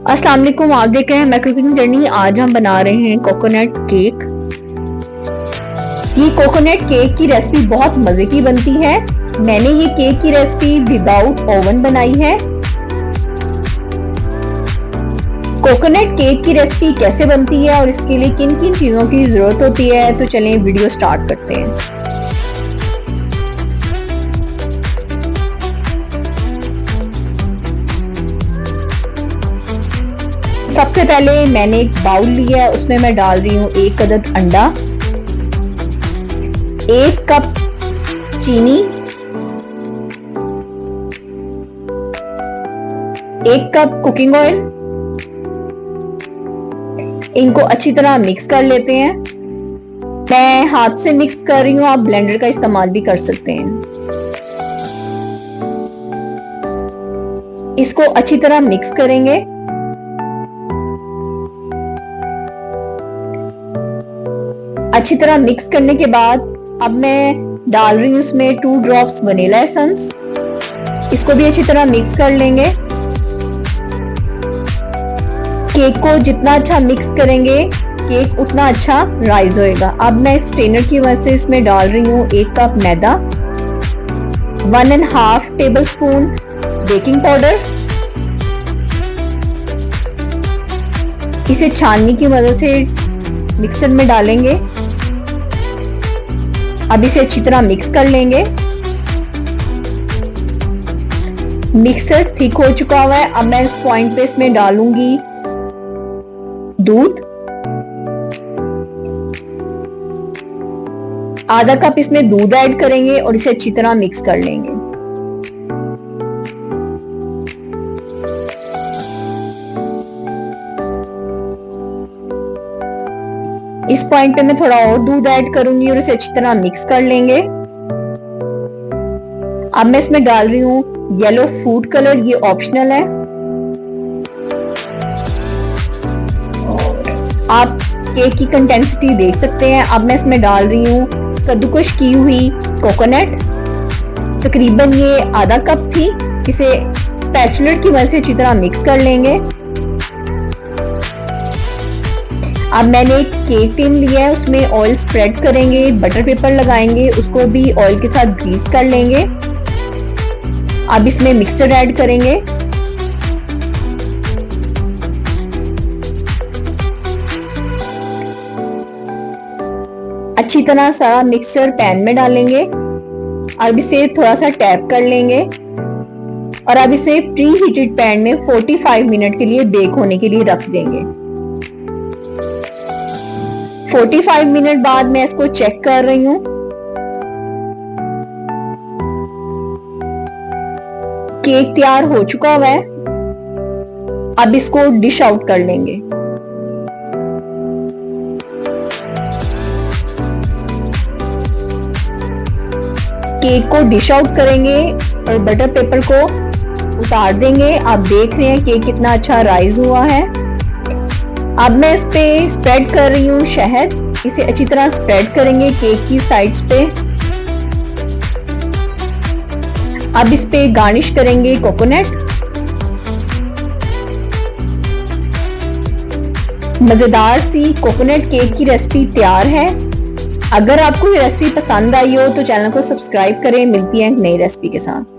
अस्सलाम वालेकुम, आप देख रहे हैं मैं कुकिंग जर्नी। आज हम बना रहे हैं कोकोनट केक। ये कोकोनट केक की रेसिपी बहुत मजे की बनती है। मैंने ये केक की रेसिपी विदाउट ओवन बनाई है। कोकोनट केक की रेसिपी कैसे बनती है और इसके लिए किन किन चीजों की जरूरत होती है, तो चलें वीडियो स्टार्ट करते हैं। सबसे पहले मैंने एक बाउल लिया है, उसमें मैं डाल रही हूँ 1 अदद अंडा, 1 कप चीनी, 1 कप कुकिंग ऑयल। इनको अच्छी तरह मिक्स कर लेते हैं। मैं हाथ से मिक्स कर रही हूँ, आप ब्लेंडर का इस्तेमाल भी कर सकते हैं। इसको अच्छी तरह मिक्स करेंगे। अच्छी तरह मिक्स करने के बाद अब मैं डाल रही हूँ इसमें 2 ड्रॉप्स वनीला एसेंस। इसको भी अच्छी तरह मिक्स कर लेंगे। केक को जितना अच्छा मिक्स करेंगे केक उतना अच्छा राइज होएगा। अब मैं स्ट्रेनर की मदद से इसमें डाल रही हूँ 1 कप मैदा, 1.5 टेबल स्पून बेकिंग पाउडर। इसे छाननी की मदद से मिक्सर में डालेंगे। अब इसे अच्छी तरह मिक्स कर लेंगे। मिक्सर थिक हो चुका हुआ है। अब मैं इस पॉइंट पे इसमें डालूंगी दूध, आधा कप इसमें दूध ऐड करेंगे और इसे अच्छी तरह मिक्स कर लेंगे। इस पॉइंट पे मैं थोड़ा और दूध ऐड करूंगी और इसे अच्छी तरह मिक्स कर लेंगे। अब मैं इसमें डाल रही हूँ येलो फूड कलर, ये ऑप्शनल है। आप केक की कंटेंसिटी देख सकते हैं। अब मैं इसमें डाल रही हूँ कद्दूकश की हुई कोकोनट, तकरीबन ये आधा कप थी। इसे स्पैचुलर की मदद से अच्छी तरह मिक्स कर लेंगे। अब मैंने एक केक टिन लिया है, उसमें ऑयल स्प्रेड करेंगे, बटर पेपर लगाएंगे, उसको भी ऑयल के साथ ग्रीस कर लेंगे। अब इसमें मिक्सर ऐड करेंगे। अच्छी तरह सारा मिक्सर पैन में डालेंगे। अब इसे थोड़ा सा टैप कर लेंगे और अब इसे प्री हीटेड पैन में 45 मिनट के लिए बेक होने के लिए रख देंगे। 45 मिनट बाद मैं इसको चेक कर रही हूँ। केक तैयार हो चुका हुआ है। अब इसको डिश आउट कर लेंगे। केक को डिश आउट करेंगे और बटर पेपर को उतार देंगे। आप देख रहे हैं केक कितना अच्छा राइज हुआ है। अब मैं इस पे स्प्रेड कर रही हूँ शहद। इसे अच्छी तरह स्प्रेड करेंगे केक की साइड्स पे। अब इस पे गार्निश करेंगे कोकोनट। मजेदार सी कोकोनट केक की रेसिपी तैयार है। अगर आपको ये रेसिपी पसंद आई हो तो चैनल को सब्सक्राइब करें। मिलती है एक नई रेसिपी के साथ।